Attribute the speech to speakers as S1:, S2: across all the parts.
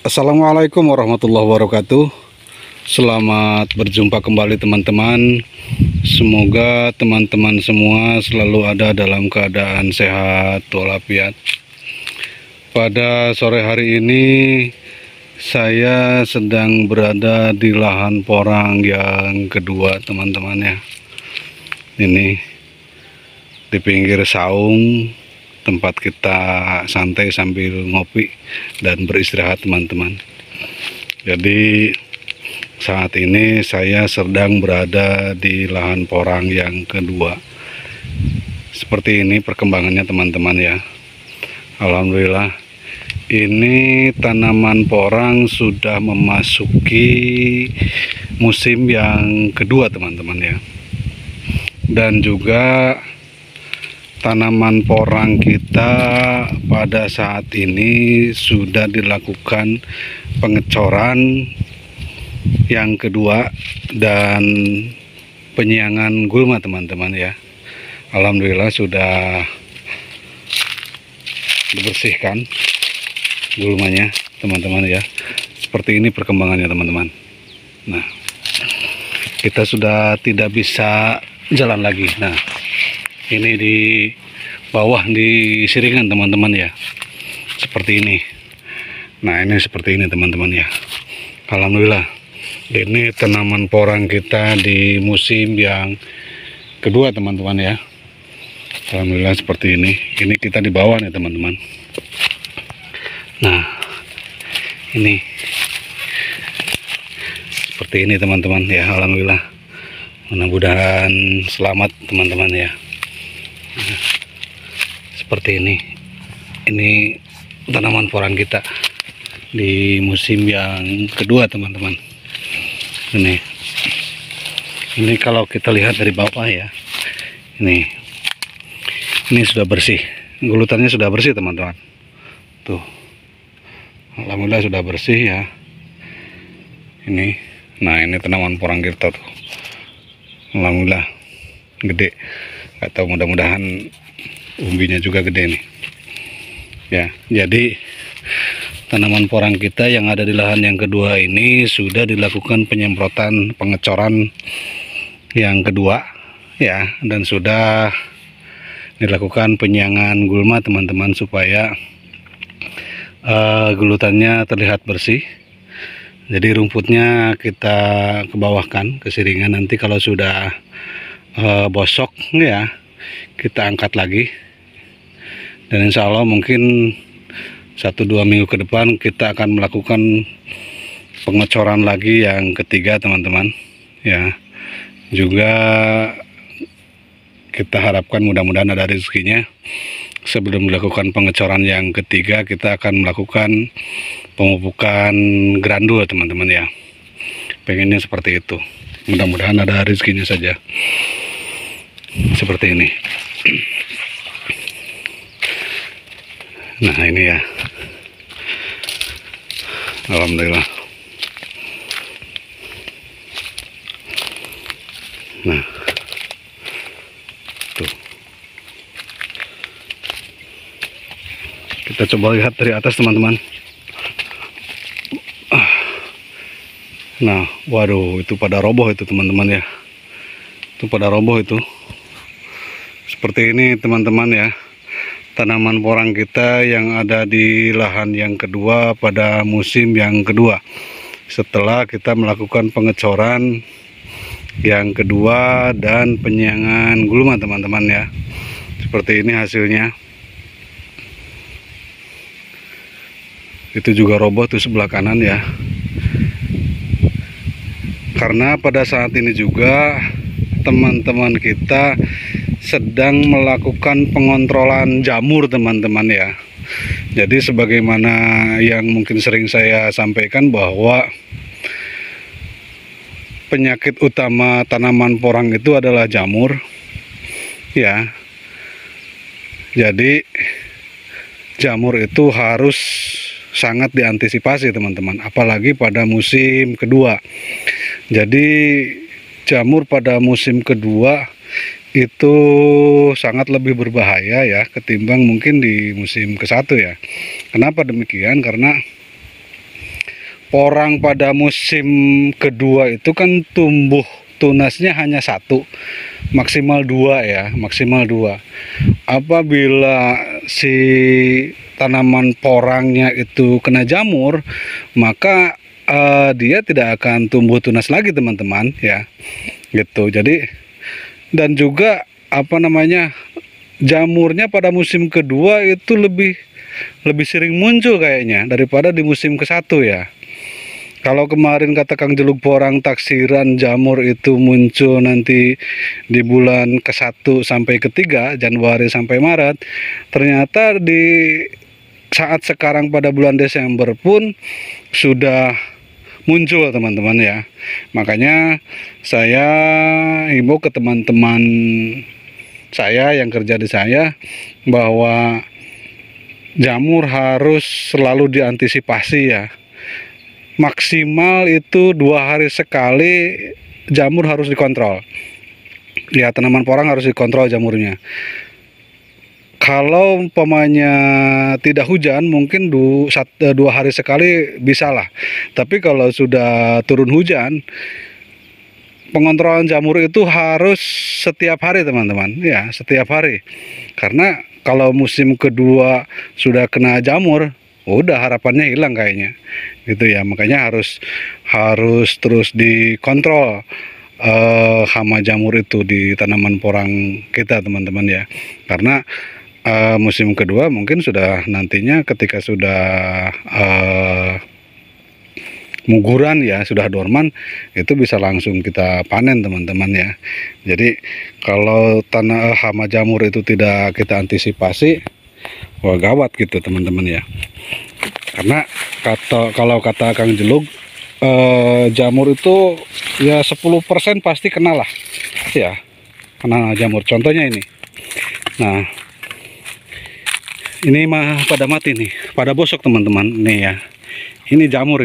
S1: Assalamualaikum warahmatullahi wabarakatuh. Selamat berjumpa kembali teman-teman. Semoga teman-teman semua selalu ada dalam keadaan sehat walafiat. Pada sore hari ini saya sedang berada di lahan porang yang kedua teman-teman ya. Ini di pinggir saung tempat kita santai sambil ngopi dan beristirahat teman-teman. Jadi saat ini saya sedang berada di lahan porang yang kedua. Seperti ini perkembangannya teman-teman ya. Alhamdulillah ini tanaman porang sudah memasuki musim yang kedua teman-teman ya. Dan juga tanaman porang kita pada saat ini sudah dilakukan pengecoran yang kedua dan penyiangan gulma teman-teman ya. Alhamdulillah sudah dibersihkan gulmanya teman-teman ya. Seperti ini perkembangannya teman-teman. Nah, kita sudah tidak bisa jalan lagi. Nah, ini di bawah di siringan teman-teman ya, seperti ini. Nah, ini seperti ini teman-teman ya. Alhamdulillah ini tanaman porang kita di musim yang kedua teman-teman ya. Alhamdulillah seperti ini. Ini kita di bawah nih teman-teman. Nah, ini seperti ini teman-teman ya. Alhamdulillah, mudah-mudahan selamat teman-teman ya. Nah, seperti ini tanaman porang kita di musim yang kedua teman-teman. Ini kalau kita lihat dari bawah ya, ini sudah bersih, gulutannya sudah bersih teman-teman. Tuh, alhamdulillah sudah bersih ya. Nah ini tanaman porang kita tuh, alhamdulillah gede. Atau mudah-mudahan umbinya juga gede nih ya. Jadi tanaman porang kita yang ada di lahan yang kedua ini sudah dilakukan penyemprotan pengecoran yang kedua ya, dan sudah dilakukan penyiangan gulma teman-teman supaya gulutannya terlihat bersih. Jadi rumputnya kita kebawahkan ke siringan, nanti kalau sudah bosok ya kita angkat lagi, dan insya Allah mungkin 1-2 minggu ke depan kita akan melakukan pengecoran lagi yang ketiga teman-teman ya. Juga kita harapkan mudah-mudahan ada rezekinya. Sebelum melakukan pengecoran yang ketiga kita akan melakukan pemupukan grandul teman-teman ya. Pengennya seperti itu, mudah-mudahan ada rezekinya saja. Seperti ini. Nah ini ya, alhamdulillah. Nah tuh, kita coba lihat dari atas teman-teman. Nah waduh, itu pada roboh itu teman-teman ya. Itu pada roboh itu. Seperti ini teman-teman ya, tanaman porang kita yang ada di lahan yang kedua pada musim yang kedua, setelah kita melakukan pengecoran yang kedua dan penyiangan gulma teman-teman ya. Seperti ini hasilnya. Itu juga roboh tuh sebelah kanan ya, karena pada saat ini juga teman-teman kita sedang melakukan pengontrolan jamur teman-teman ya. Jadi sebagaimana yang mungkin sering saya sampaikan bahwa penyakit utama tanaman porang itu adalah jamur ya. Jadi jamur itu harus sangat diantisipasi teman-teman, apalagi pada musim kedua. Jadi jamur pada musim kedua itu sangat lebih berbahaya ya ketimbang mungkin di musim ke-1 ya. Kenapa demikian? Karena porang pada musim kedua itu kan tumbuh tunasnya hanya satu, maksimal dua ya, maksimal dua. Apabila si tanaman porangnya itu kena jamur, maka dia tidak akan tumbuh tunas lagi teman-teman ya, gitu. Jadi dan juga apa namanya, jamurnya pada musim kedua itu lebih sering muncul kayaknya daripada di musim ke satu ya. Kalau kemarin kata Kang Jelug porang taksiran jamur itu muncul nanti di bulan ke-1 sampai ke-3, Januari sampai Maret, ternyata di saat sekarang pada bulan Desember pun sudah muncul teman-teman ya. Makanya saya himbau ke teman-teman saya yang kerja di saya bahwa jamur harus selalu diantisipasi ya. Maksimal itu 2 hari sekali jamur harus dikontrol ya, tanaman porang harus dikontrol jamurnya. Kalau umpamanya tidak hujan mungkin 2 hari sekali bisa lah, tapi kalau sudah turun hujan, pengontrolan jamur itu harus setiap hari teman-teman ya, setiap hari. Karena kalau musim kedua sudah kena jamur, udah harapannya hilang kayaknya gitu ya. Makanya harus terus dikontrol hama jamur itu di tanaman porang kita teman-teman ya. Karena musim kedua mungkin sudah nantinya ketika sudah muguran ya, sudah dorman, itu bisa langsung kita panen teman-teman ya. Jadi kalau tanah hama jamur itu tidak kita antisipasi, wah gawat gitu teman-teman ya. Karena kalau kata Kang Jelug, jamur itu ya 10% pasti kena lah ya, kena jamur. Contohnya ini, nah ini mah pada mati nih, pada bosok teman-teman nih ya. Ini jamur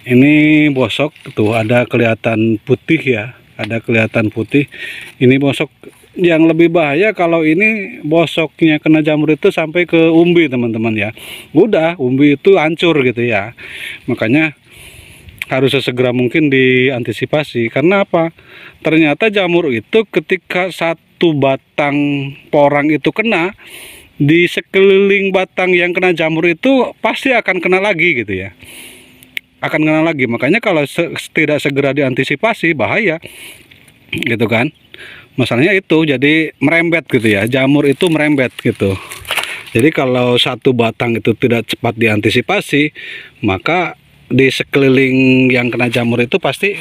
S1: ini bosok tuh, ada kelihatan putih ya, ada kelihatan putih. Ini bosok. Yang lebih bahaya kalau ini bosoknya kena jamur itu sampai ke umbi teman-teman ya, udah umbi itu hancur gitu ya. Makanya harus sesegera mungkin diantisipasi. Karena apa? Ternyata jamur itu ketika satu batang porang itu kena, di sekeliling batang yang kena jamur itu pasti akan kena lagi gitu ya, akan kena lagi. Makanya kalau tidak segera diantisipasi bahaya gitu kan. Masalahnya itu jadi merembet gitu ya, jamur itu merembet gitu. Jadi kalau satu batang itu tidak cepat diantisipasi, maka di sekeliling yang kena jamur itu pasti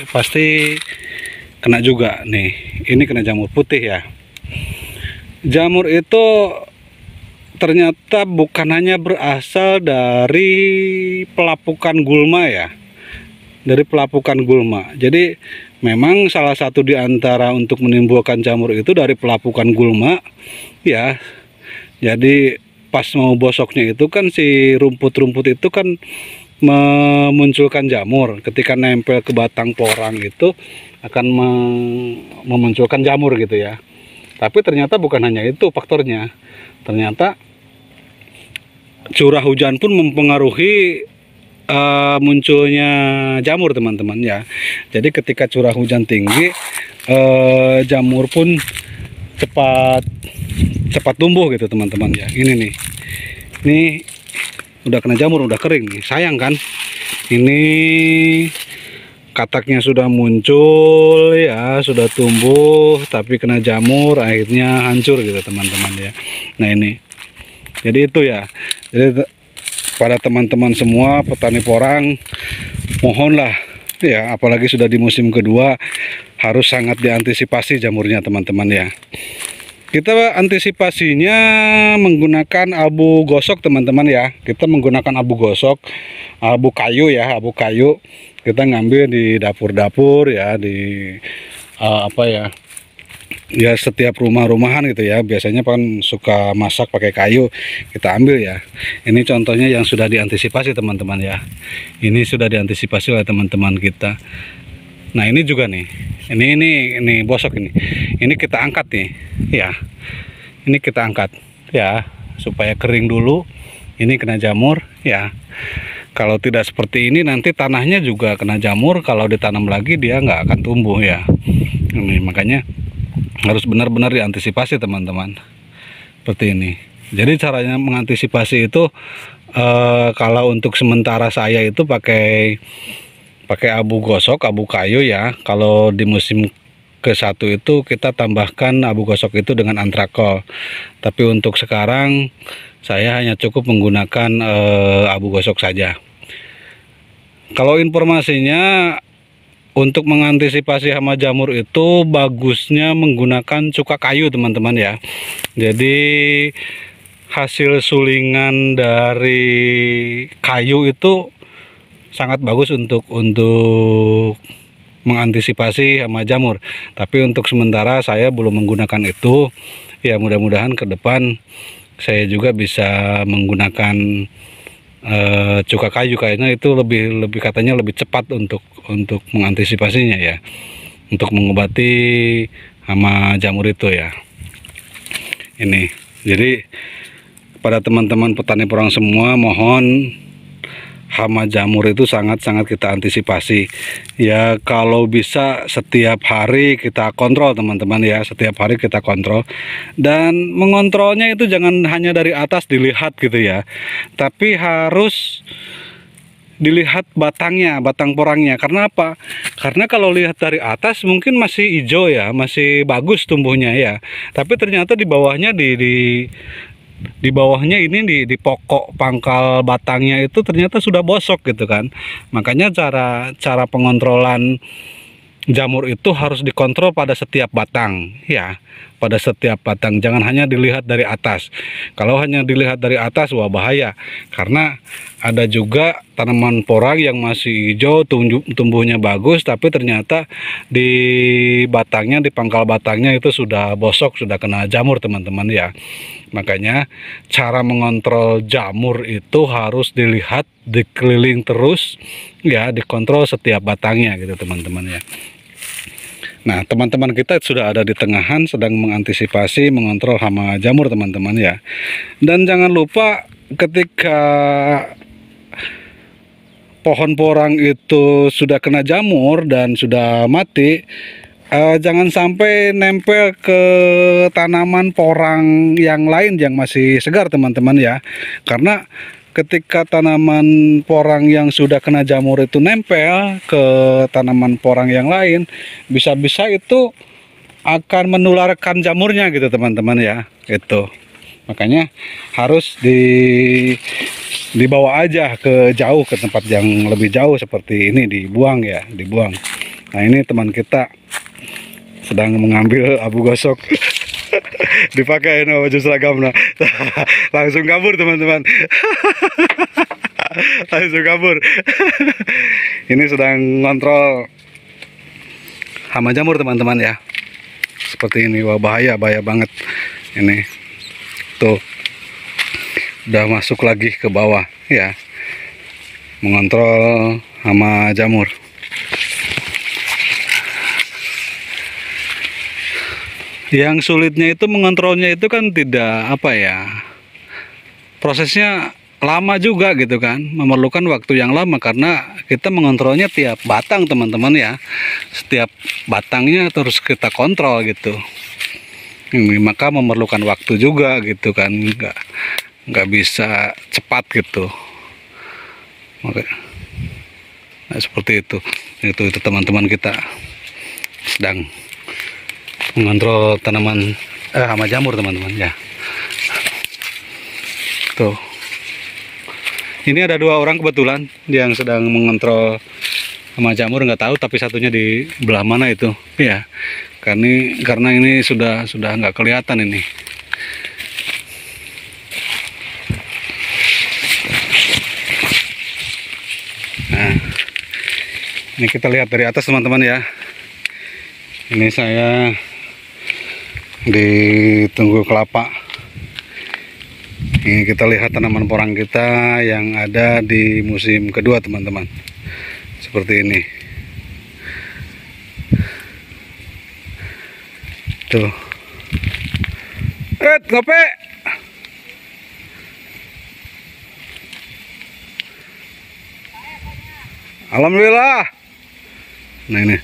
S1: kena juga nih. Ini kena jamur putih ya. Jamur itu ternyata bukan hanya berasal dari pelapukan gulma ya, dari pelapukan gulma. Jadi memang salah satu di antara untuk menimbulkan jamur itu dari pelapukan gulma ya. Jadi pas mau bosoknya itu kan si rumput-rumput itu kan memunculkan jamur. Ketika nempel ke batang porang itu akan memunculkan jamur gitu ya. Tapi ternyata bukan hanya itu faktornya. Ternyata curah hujan pun mempengaruhi munculnya jamur teman-teman ya. Jadi ketika curah hujan tinggi, jamur pun cepat tumbuh gitu teman-teman ya. Ini udah kena jamur, udah kering nih, sayang kan. Ini kataknya sudah muncul ya, sudah tumbuh, tapi kena jamur akhirnya hancur gitu teman-teman ya. Nah ini, jadi itu ya. Jadi pada teman-teman semua petani porang, mohonlah ya, apalagi sudah di musim kedua, harus sangat diantisipasi jamurnya teman-teman ya. Kita antisipasinya menggunakan abu gosok teman-teman ya. Kita menggunakan abu gosok, abu kayu ya, abu kayu. Kita ngambil di dapur-dapur ya, di apa ya, ya setiap rumah-rumahan gitu ya. Biasanya kan suka masak pakai kayu, kita ambil ya. Ini contohnya yang sudah diantisipasi teman-teman ya. Ini sudah diantisipasi oleh teman-teman kita. Nah ini juga nih, ini bosok ini kita angkat nih ya. Ini kita angkat ya supaya kering dulu. Ini kena jamur ya. Kalau tidak seperti ini nanti tanahnya juga kena jamur, kalau ditanam lagi dia nggak akan tumbuh ya. Ini makanya harus benar-benar diantisipasi teman-teman. Seperti ini. Jadi caranya mengantisipasi itu kalau untuk sementara saya itu pakai abu gosok, abu kayu ya. Kalau di musim ke-1 itu kita tambahkan abu gosok itu dengan antrakol. Tapi untuk sekarang saya hanya cukup menggunakan abu gosok saja. Kalau informasinya untuk mengantisipasi hama jamur itu bagusnya menggunakan cuka kayu teman-teman ya. Jadi hasil sulingan dari kayu itu sangat bagus untuk mengantisipasi hama jamur. Tapi untuk sementara saya belum menggunakan itu. Ya mudah-mudahan ke depan saya juga bisa menggunakan cuka kayu, kayaknya itu lebih katanya lebih cepat untuk mengantisipasinya ya, untuk mengobati hama jamur itu ya. Ini jadi pada teman-teman petani porang semua, mohon hama jamur itu sangat-sangat kita antisipasi ya. Kalau bisa setiap hari kita kontrol teman-teman ya, setiap hari kita kontrol. Dan mengontrolnya itu jangan hanya dari atas dilihat gitu ya, tapi harus dilihat batangnya, batang porangnya. Karena apa? Karena kalau lihat dari atas mungkin masih hijau ya, masih bagus tumbuhnya ya, tapi ternyata di bawahnya di bawahnya ini di pokok pangkal batangnya itu ternyata sudah bosok gitu kan. Makanya cara pengontrolan jamur itu harus dikontrol pada setiap batang ya, pada setiap batang, jangan hanya dilihat dari atas. Kalau hanya dilihat dari atas, wah bahaya, karena ada juga tanaman porang yang masih hijau, tumbuhnya bagus, tapi ternyata di batangnya, di pangkal batangnya itu sudah bosok, sudah kena jamur teman-teman ya. Makanya cara mengontrol jamur itu harus dilihat, dikeliling terus ya, dikontrol setiap batangnya gitu teman-teman ya. Nah, teman-teman kita sudah ada di tengahan, sedang mengantisipasi, mengontrol hama jamur teman-teman ya. Dan jangan lupa ketika pohon porang itu sudah kena jamur dan sudah mati, jangan sampai nempel ke tanaman porang yang lain yang masih segar teman-teman ya. Karena ketika tanaman porang yang sudah kena jamur itu nempel ke tanaman porang yang lain, bisa-bisa itu akan menularkan jamurnya gitu teman-teman ya. Itu makanya harus dibawa aja ke jauh, ke tempat yang lebih jauh seperti ini, dibuang ya, dibuang. Nah, ini teman kita sedang mengambil abu gosok. Dipakai baju seragam, nah. Langsung kabur teman-teman. Langsung kabur. Ini sedang ngontrol hama jamur teman-teman ya, seperti ini. Wah bahaya banget ini. Tuh udah masuk lagi ke bawah ya, mengontrol hama jamur. Yang sulitnya itu mengontrolnya itu kan tidak apa ya, prosesnya lama juga gitu kan, memerlukan waktu yang lama karena kita mengontrolnya tiap batang teman-teman ya, setiap batangnya terus kita kontrol gitu. Ini maka memerlukan waktu juga gitu kan, nggak bisa cepat gitu. Nah, seperti itu teman-teman kita sedang mengontrol tanaman hama jamur teman-teman ya. Tuh, ini ada 2 orang kebetulan yang sedang mengontrol hama jamur, nggak tahu tapi satunya di belah mana itu ya, karena ini sudah nggak kelihatan ini. Nah, ini kita lihat dari atas teman-teman ya. Ini saya di Tunggul Kelapa. Ini kita lihat tanaman porang kita yang ada di musim kedua teman-teman, seperti ini. Tuh, ngope. Alhamdulillah. Nah ini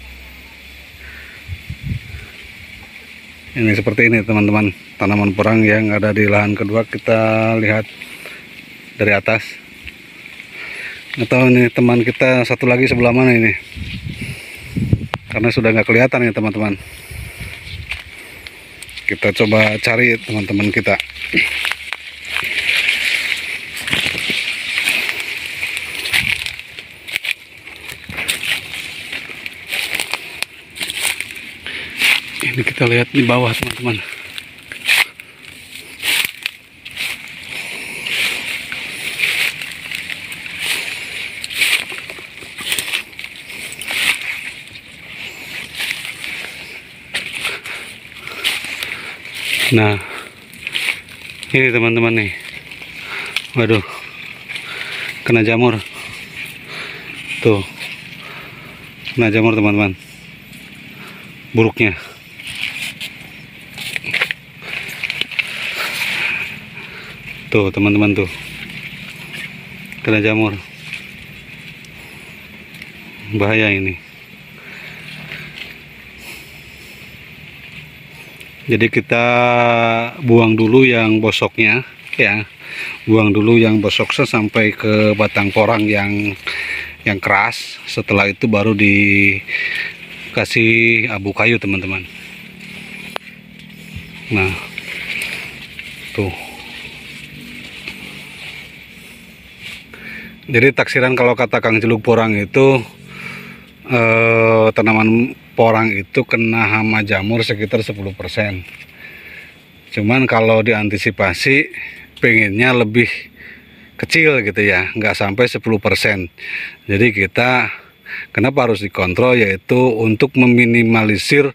S1: seperti ini teman-teman, tanaman porang yang ada di lahan kedua. Kita lihat dari atas. Nggak tahu nih teman kita satu lagi sebelah mana ini, karena sudah nggak kelihatan ya teman-teman. Kita coba cari teman-teman kita. Ini kita lihat di bawah teman-teman. Nah, ini teman-teman nih. Waduh, kena jamur. Tuh, kena jamur teman-teman. Buruknya. Tuh teman-teman tuh, kena jamur. Bahaya ini. Jadi kita buang dulu yang bosoknya ya, buang dulu yang bosoknya sampai ke batang porang yang keras. Setelah itu baru dikasih abu kayu teman-teman. Nah tuh, jadi taksiran kalau kata Kang Celuk porang itu tanaman porang itu kena hama jamur sekitar 10%. Cuman kalau diantisipasi pengennya lebih kecil gitu ya, nggak sampai 10%. Jadi kita kenapa harus dikontrol, yaitu untuk meminimalisir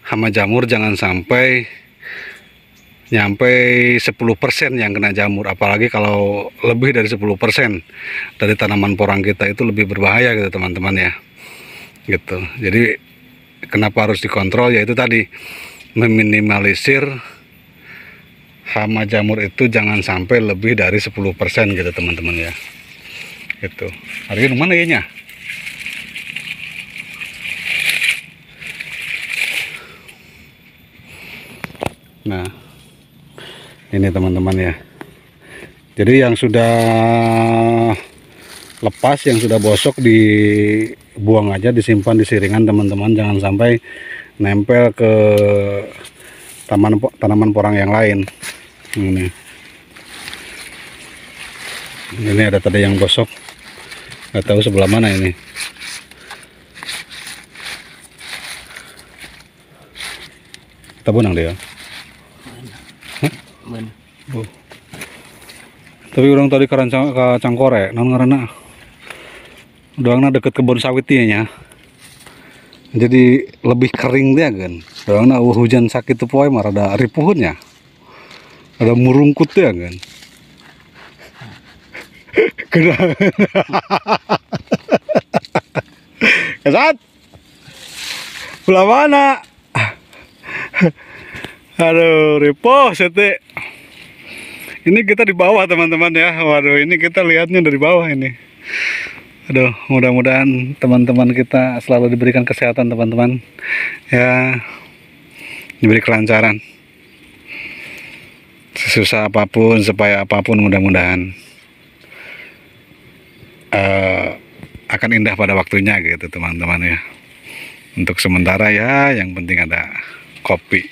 S1: hama jamur jangan sampai nyampe 10% yang kena jamur. Apalagi kalau lebih dari 10% dari tanaman porang kita, itu lebih berbahaya gitu teman-teman ya, gitu. Jadi kenapa harus dikontrol, yaitu tadi meminimalisir hama jamur itu jangan sampai lebih dari 10% gitu teman-teman ya, gitu. Hari ini mana ya? Nah ini teman-teman ya, jadi yang sudah lepas, yang sudah bosok dibuang aja, disimpan di siringan teman-teman, jangan sampai nempel ke tanaman porang yang lain. Ini ada tadi yang bosok, nggak tahu sebelah mana ini. Kita bunang deh ya. Tapi orang tadi ke Cangkore, non karena doangna deket kebun sawit nya, jadi lebih kering dia kan. Doangna hujan sakit tuh poe mah ada ripuhnya, ada murungkut ya kan. Kena. Kesat. Belah mana? Aduh, ripoh sete. Ini kita di bawah teman-teman ya. Waduh, ini kita lihatnya dari bawah ini. Aduh, mudah-mudahan teman-teman kita selalu diberikan kesehatan teman-teman ya, diberi kelancaran sesusah apapun, supaya apapun mudah-mudahan akan indah pada waktunya gitu teman-teman ya. Untuk sementara ya, yang penting ada kopi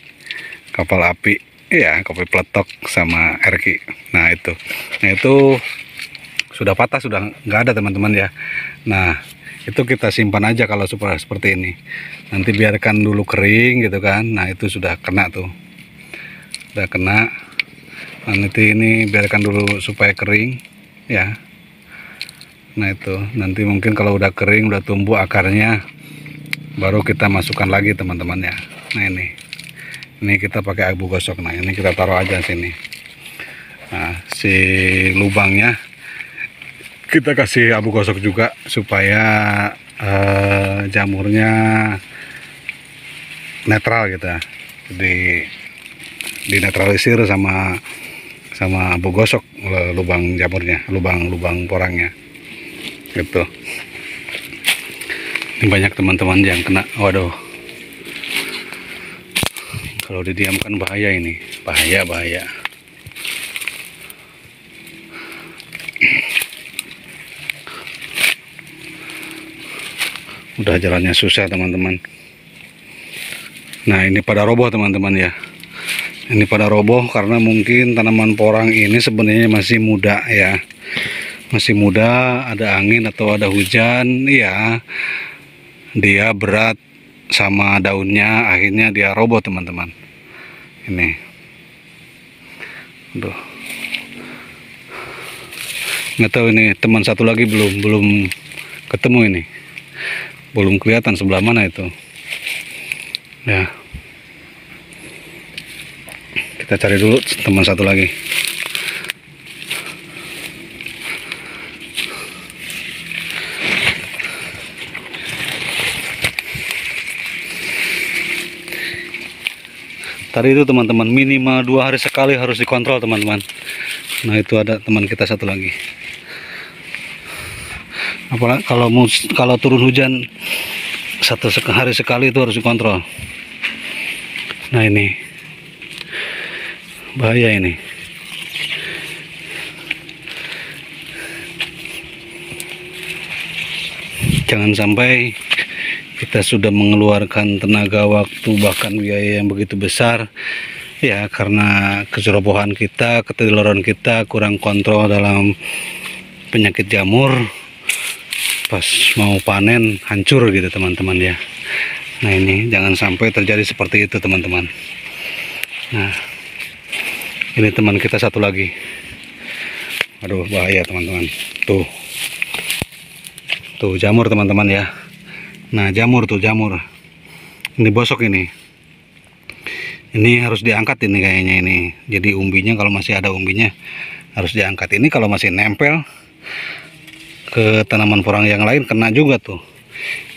S1: kapal api ya, kopi peletok sama erki. Nah itu sudah patah, sudah nggak ada teman-teman ya. Nah itu kita simpan aja kalau seperti ini, nanti biarkan dulu kering gitu kan. Nah itu sudah kena tuh, udah kena. Nah, nanti ini biarkan dulu supaya kering ya. Nah itu nanti mungkin kalau udah kering, udah tumbuh akarnya, baru kita masukkan lagi teman-teman ya. Nah ini kita pakai abu gosok. Nah ini kita taruh aja sini. Nah si lubangnya kita kasih abu gosok juga supaya jamurnya netral gitu ya. Jadi dinetralisir sama abu gosok lubang jamurnya, lubang porangnya. gitu. Ini banyak teman-teman yang kena. Waduh, kalau didiamkan bahaya ini, bahaya. Udah jalannya susah teman-teman. Nah ini pada roboh teman-teman ya. Ini pada roboh karena mungkin tanaman porang ini sebenarnya masih muda ya. Masih muda, ada angin atau ada hujan ya. Dia berat sama daunnya, akhirnya dia roboh teman-teman. Ini. Aduh. Nggak tahu ini teman satu lagi belum ketemu ini. Belum kelihatan sebelah mana itu. Ya. Kita cari dulu teman satu lagi. Tadi itu teman-teman minimal 2 hari sekali harus dikontrol teman-teman. Nah itu ada teman kita satu lagi. Apalagi kalau turun hujan 1 hari sekali itu harus dikontrol. Nah ini bahaya ini. Jangan sampai kita sudah mengeluarkan tenaga, waktu, bahkan biaya yang begitu besar ya karena kecerobohan kita, keteledoran kita, kurang kontrol dalam penyakit jamur, pas mau panen hancur gitu teman-teman ya. Nah ini jangan sampai terjadi seperti itu teman-teman. Nah ini teman kita satu lagi. Aduh bahaya teman-teman. Tuh jamur teman-teman ya. Nah jamur. Ini bosok ini. Ini harus diangkat ini kayaknya ini. Jadi umbinya kalau masih ada umbinya harus diangkat. Ini kalau masih nempel ke tanaman porang yang lain kena juga tuh.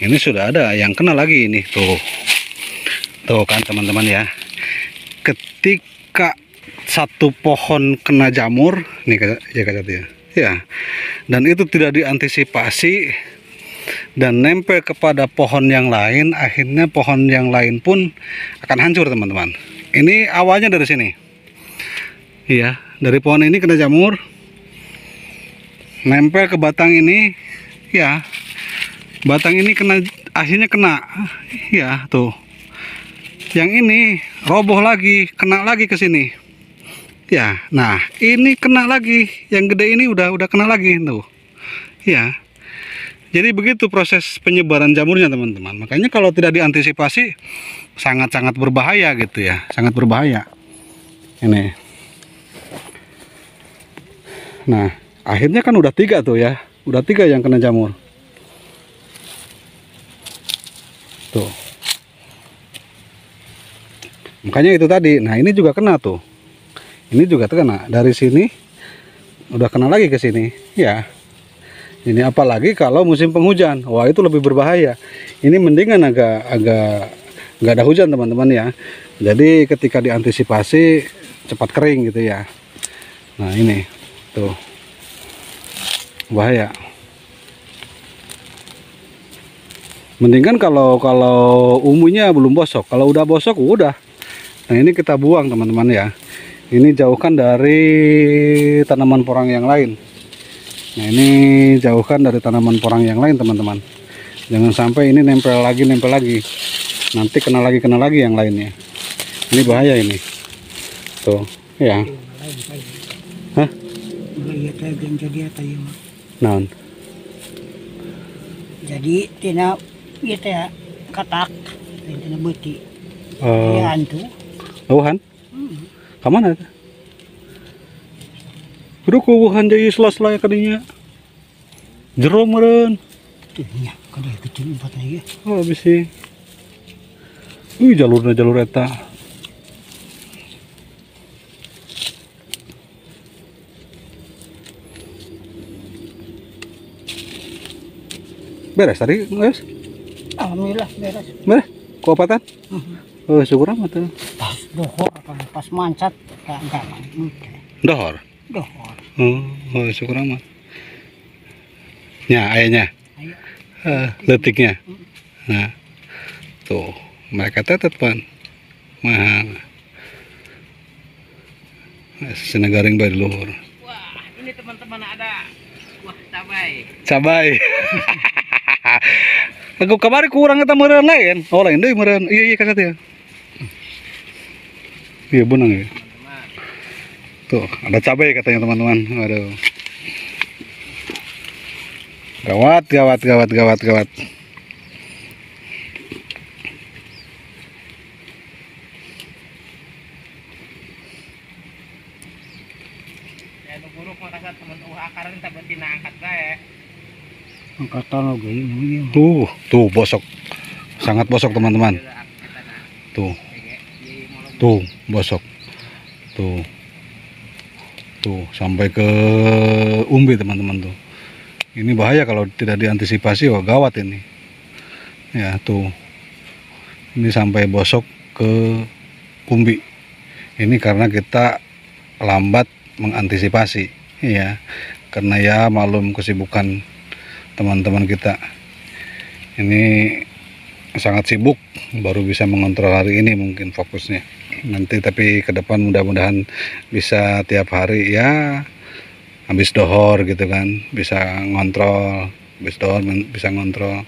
S1: Ini sudah ada yang kena lagi ini tuh kan teman-teman ya. Ketika satu pohon kena jamur nih ya, dan itu tidak diantisipasi dan nempel kepada pohon yang lain, akhirnya pohon yang lain pun akan hancur teman-teman. Ini awalnya dari sini ya, dari pohon ini kena jamur, nempel ke batang ini ya, batang ini kena, akhirnya kena ya tuh. Yang ini roboh lagi, kena lagi ke sini ya. Nah ini kena lagi, yang gede ini udah kena lagi tuh ya. Jadi begitu proses penyebaran jamurnya teman-teman. Makanya kalau tidak diantisipasi sangat-sangat berbahaya gitu ya, sangat berbahaya ini. Nah akhirnya kan udah 3 tuh ya, udah 3 yang kena jamur tuh. Makanya itu tadi. Nah ini juga kena tuh, ini juga kena dari sini, udah kena lagi ke sini ya. Ini apalagi kalau musim penghujan, wah itu lebih berbahaya. Ini mendingan agak nggak ada hujan teman-teman ya. Jadi ketika diantisipasi cepat kering gitu ya. Nah ini tuh bahaya. Mendingan kalau umumnya belum bosok. Kalau udah bosok udah. Nah ini kita buang teman-teman ya. Ini jauhkan dari tanaman porang yang lain. Nah ini jauhkan dari tanaman porang yang lain teman-teman. Jangan sampai ini nempel lagi, nanti kena lagi yang lainnya. Ini bahaya ini tuh ya. Hah? Naon?
S2: Jadi tina gitu ya, katak tina beuti ya antu
S1: wuhan kamana eta? Kudu ku wuhan jadi sela-sela kadinya jero meureun
S2: tuh nya kada kecil empatna ieu.
S1: Oh bisi jalurna jalur eta. Beres tadi guys?
S2: Alhamdulillah beres.
S1: Beres? Kuopatan? Oh syukur amat tuh.
S2: Pas dohor pas mancat enggak.
S1: Dohor?
S2: Dohor.
S1: Oh syukur amat. Ya, ayahnya.
S2: Ayo.
S1: Letiknya. Nah, tuh mereka tetet pan. Mahal. Sinagaring bae luhur.
S3: Wah, ini teman-teman ada buah cabai.
S1: Cabai. Aku kemarin kurang eta meureun lain. Oh, lain deui meureun. Iya kakak teh. Iya benang ya.
S3: Teman-teman.
S1: Tuh, ada cabai katanya teman-teman. Waduh. Gawat, gawat, gawat, gawat, gawat.
S3: Ya nu buruk mah kasar teman akaran tak betina angkat bae.
S2: Angkatan lo gini.
S1: Tuh bosok. Sangat bosok teman-teman. Tuh, tuh bosok. Tuh. Tuh, sampai ke umbi teman-teman tuh. Ini bahaya kalau tidak diantisipasi, wah gawat ini. Ya, tuh. Ini sampai bosok ke umbi. Ini karena kita lambat mengantisipasi, ya. Karena ya malum kesibukan teman-teman kita. Ini sangat sibuk, baru bisa mengontrol hari ini mungkin fokusnya. Nanti tapi ke depan mudah-mudahan bisa tiap hari ya habis dohor gitu kan, bisa ngontrol, habis dohor bisa ngontrol.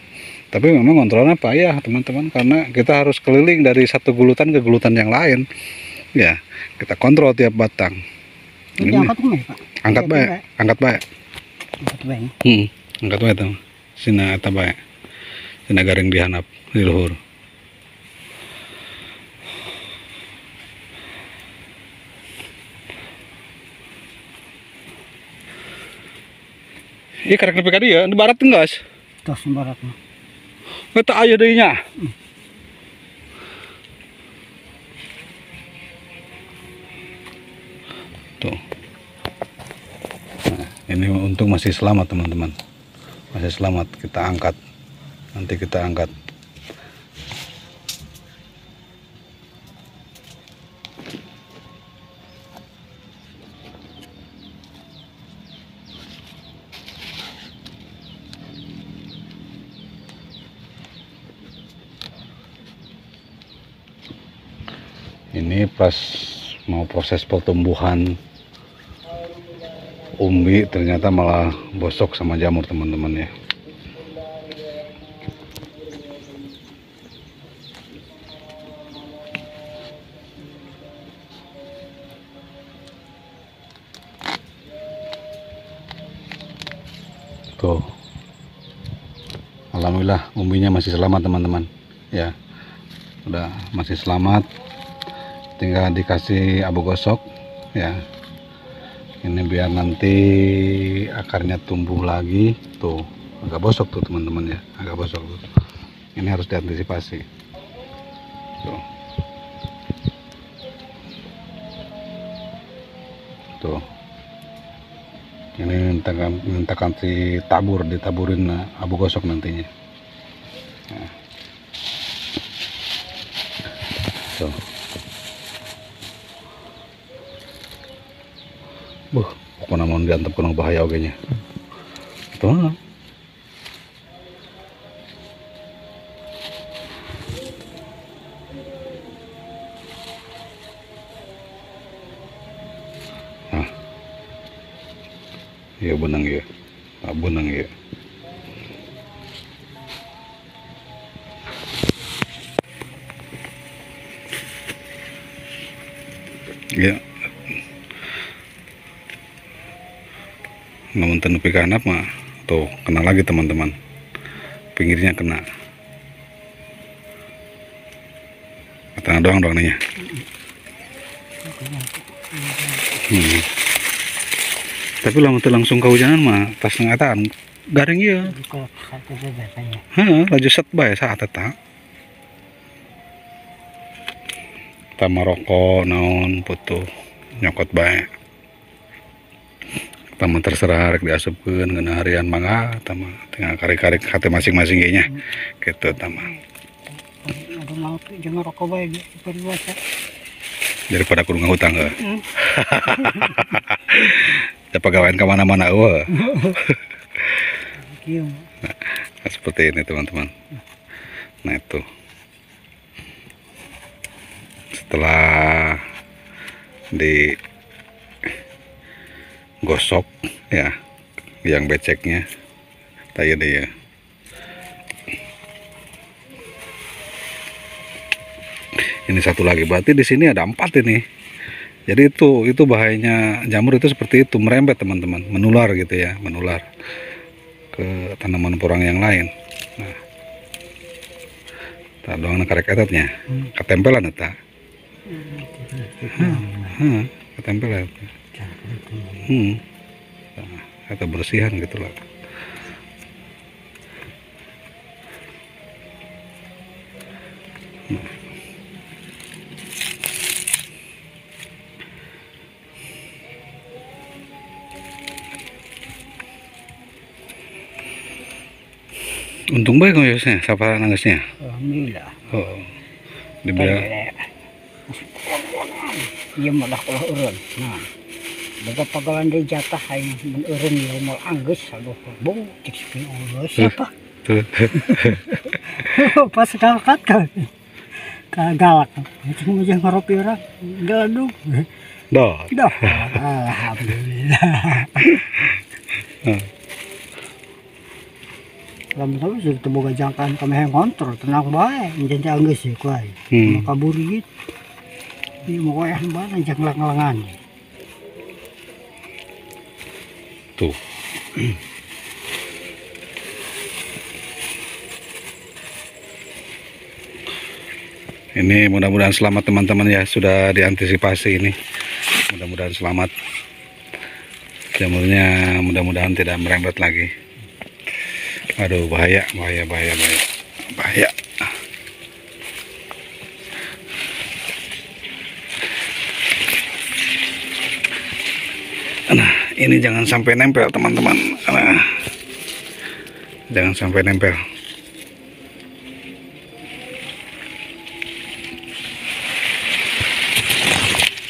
S1: Tapi memang ngontrolnya payah teman-teman, karena kita harus keliling dari satu gulutan ke gulutan yang lain. Ya, kita kontrol tiap batang.
S2: Ini angkat tuh Pak.
S1: Angkat bae, angkat bae.
S2: Angkat bae.
S1: Angkat bae tuh. Sina eta bae. Sina garing dihanap di luhur. Iya karek nepi ka dieu, di barat tenggas.
S2: Tos barat mah.
S1: Eta aya deui nya. Tuh. Nah, ini untung masih selamat teman-teman. Masih selamat, kita angkat. Nanti kita angkat. Ini pas mau proses pertumbuhan umbi, ternyata malah bosok sama jamur teman-teman ya. Tuh, alhamdulillah umbinya masih selamat teman-teman ya, udah masih selamat. Tinggal dikasih abu gosok ya, ini biar nanti akarnya tumbuh lagi. Tuh agak bosok tuh teman-teman ya, agak bosok tuh. Ini harus diantisipasi tuh. Tuh ini minta kasih tabur, ditaburin abu gosok nantinya nah. Tuh. Pokoknya mau diantep kunang bahaya oge nya. Tuh. Nah. Iya benang ya. Benang ya. Ya. Namun tenupi kanap mah tuh kena lagi teman-teman, pinggirnya kena. Tengah doang nih. Tapi langsung kehujanan mah pas ngatan garing ya. Laju set bae saat eta. Tama rokok naon putuh nyokot bae. Tama terserah rek diasupkeun ngeuna harian mangga tama tinggal karik-karik hati masing-masing ge nya kitu tama.
S2: Aduh mau jeung rokok bae berluasa.
S1: Daripada kudu ngahutang heuh. Da pagawean ka mana-mana eueuh.
S2: Iya.
S1: Nah, seperti ini teman-teman. Nah itu setelah digosok ya, yang beceknya tadi ya. Ini satu lagi, berarti di sini ada 4 ini. Jadi itu bahayanya jamur itu seperti itu, merembet teman-teman, menular gitu ya, menular ke tanaman porang yang lain. Nah, tak doang karek etatnya, ketempelan eta. Ketempelan. Nah, eta bersihan gitulah. Untung baik ngayosnya, siapa nangisnya?
S2: Alhamdulillah.
S1: Oh, dibilang
S2: Iya malah kalau urun. Nah, baga pagalan dari jatah ay urun yung mal anggus aduh bung cik sepin Allah siapa?
S1: tuh.
S2: Pas kakak kan. Kagalak. Itu aja ngaropi orang. Gaduh.
S1: Dah.
S2: Dah. Alhamdulillah. Lamun tahu sudah teboga jangkaan kami yang kontrol tenang bae janji anggus ya kuai. Makaburi gitu. Ini mau yang mana jangan lang-langan.
S1: Tuh. Ini mudah-mudahan selamat teman-teman ya, sudah diantisipasi ini. Mudah-mudahan selamat. Jamurnya mudah-mudahan tidak merembet lagi. Aduh, bahaya. Bahaya. Nah, ini jangan sampai nempel teman-teman. Nah, jangan sampai nempel.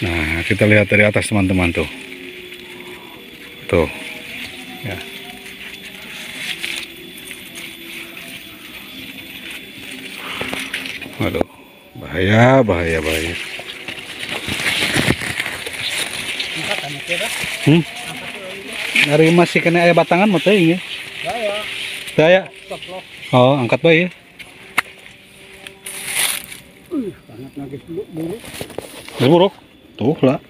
S1: Nah, kita lihat dari atas teman-teman tuh. Tuh. Ya. Waduh, bahaya. Dari masih kena ayah batangan mau teuing ya. Daya. Oh, angkat bae ya.
S2: Sangat nagis buruk.
S1: Buruk. Tuh lah.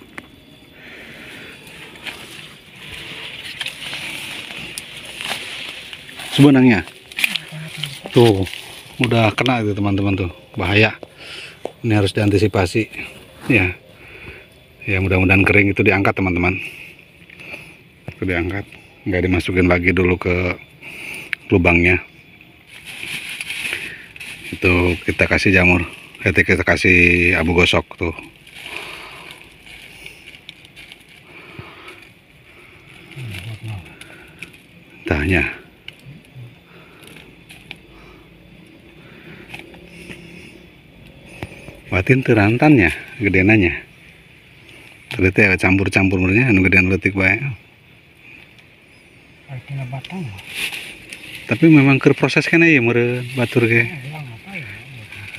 S1: Sebenarnya. Tuh, udah kena itu teman-teman tuh. Bahaya. Ini harus diantisipasi. Ya. Ya, mudah-mudahan kering itu diangkat teman-teman. Itu diangkat, nggak dimasukin lagi dulu ke lubangnya. Itu kita kasih jamur. Kita kasih abu gosok tuh. Tanya. Batin terantannya, gedenanya. Ternyata ya campur-campurnya, anu gedean letik bae.
S2: Artinya batang.
S1: Tapi memang keur proses kana ya meureun batur ge.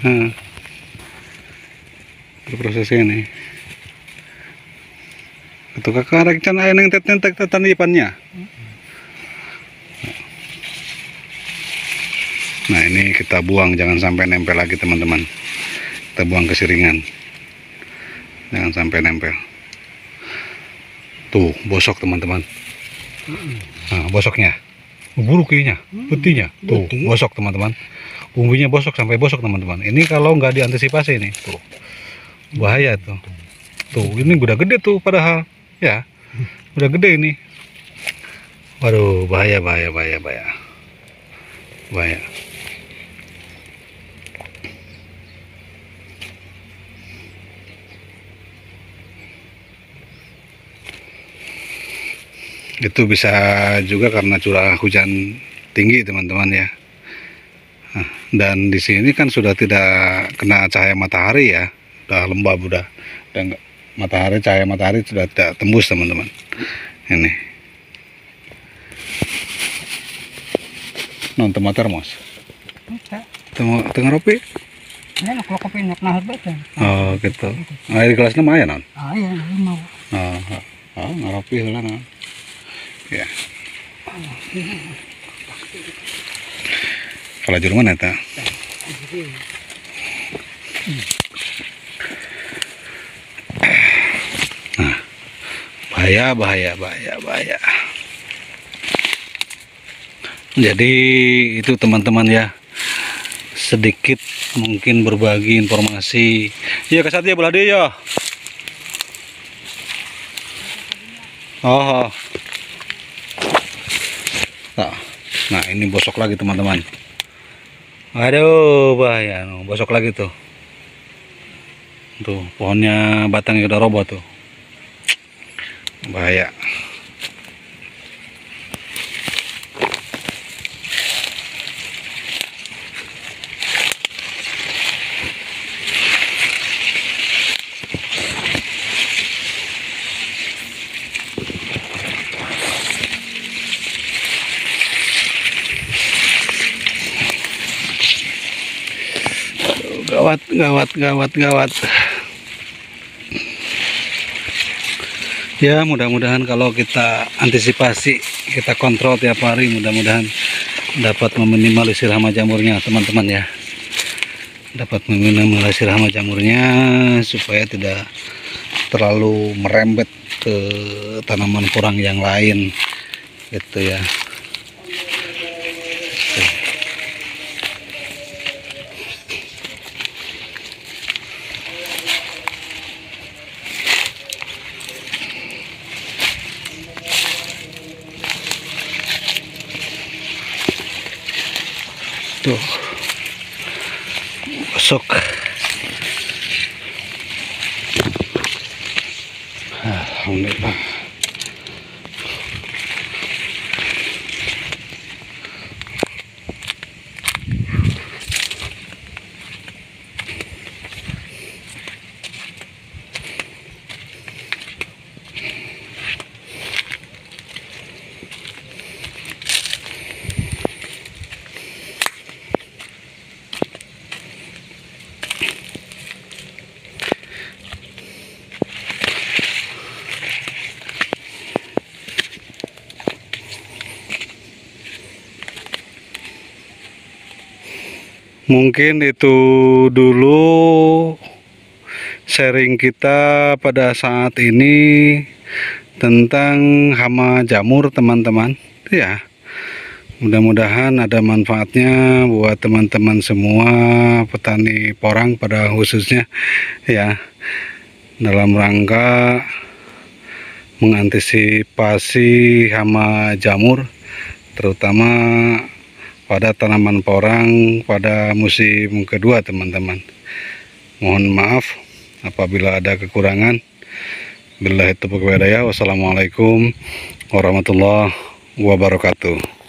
S1: Heeh. Keur proses ini. Atuh kakak rek can aya nang tet-tet tanipannya. Nah, ini kita buang, jangan sampai nempel lagi teman-teman. Kita buang ke siringan. Jangan sampai nempel. Tuh, bosok teman-teman. Nah, bosoknya. Buruk kayaknya, putihnya. Tuh, bosok teman-teman. Bumbunya bosok sampai bosok teman-teman. Ini kalau nggak diantisipasi nih, tuh. Bahaya tuh. Tuh, ini udah gede tuh padahal. Ya. Udah gede ini. Waduh, bahaya. Bahaya. Itu bisa juga karena curah hujan tinggi teman-teman ya. Nah, dan di sini kan sudah tidak kena cahaya matahari ya, udah lembab dan cahaya matahari sudah tidak tembus teman-teman. Ini non teu termos.
S2: Bisa.
S1: Tengah ropi.
S2: Ini kalau kopi nak nahar baca.
S1: Oh gitu. Air gelasnya mah aya non.
S2: Ah iya, mau.
S1: Ngaropi heula non. Ya. Kalau juru mana eta? Nah, bahaya. Jadi itu teman-teman ya, sedikit mungkin berbagi informasi. Iya kasat ya belah dia ya. Oh. Nah ini bosok lagi teman-teman. Aduh bahaya, bosok lagi tuh. Tuh pohonnya batangnya udah roboh tuh. Bahaya. Gawat. Ya mudah-mudahan kalau kita antisipasi, kita kontrol tiap hari, mudah-mudahan dapat meminimalisir hama jamurnya teman-teman ya. Dapat meminimalisir hama jamurnya supaya tidak terlalu merembet ke tanaman porang yang lain gitu ya. Tuh gosok. Alhamdulillah. Mungkin itu dulu sharing kita pada saat ini tentang hama jamur teman-teman ya. Mudah-mudahan ada manfaatnya buat teman-teman semua petani porang pada khususnya ya, dalam rangka mengantisipasi hama jamur terutama pada tanaman porang pada musim kedua teman-teman. Mohon maaf apabila ada kekurangan. Billahi taufiq wal hidayah. Wassalamualaikum warahmatullahi wabarakatuh.